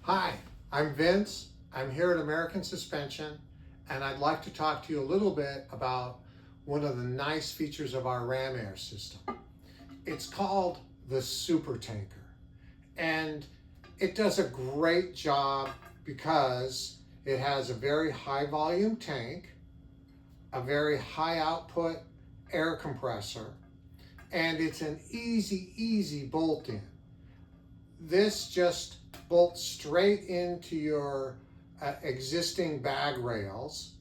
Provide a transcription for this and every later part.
Hi, I'm Vince. I'm here at American Suspension, and I'd like to talk to you a little bit about one of the nice features of our Ram Air system. It's called the Supertanker, and it does a great job because it has a very high volume tank, a very high output air compressor, and it's an easy bolt in. This just bolts straight into your existing bag rails.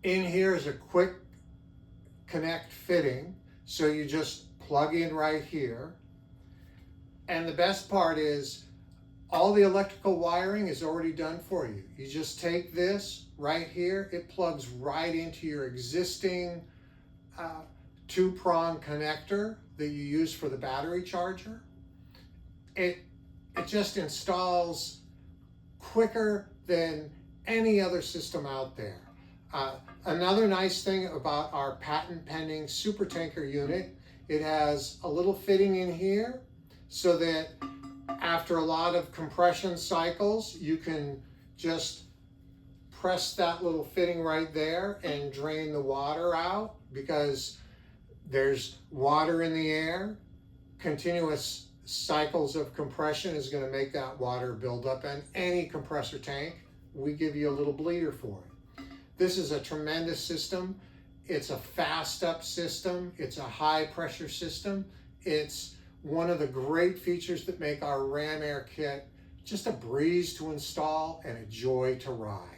In here is a quick connect fitting, so you just plug in right here. And the best part is all the electrical wiring is already done for you. You just take this right here, it plugs right into your existing two-prong connector that you use for the battery charger. It just installs quicker than any other system out there. Another nice thing about our patent pending Supertanker unit, it has a little fitting in here so that after a lot of compression cycles, you can just press that little fitting right there and drain the water out, because there's water in the air. Continuous cycles of compression is going to make that water build up, and any compressor tank, we give you a little bleeder for it. This is a tremendous system. It's a fast up system. It's a high pressure system. It's one of the great features that make our Ram Air kit just a breeze to install and a joy to ride.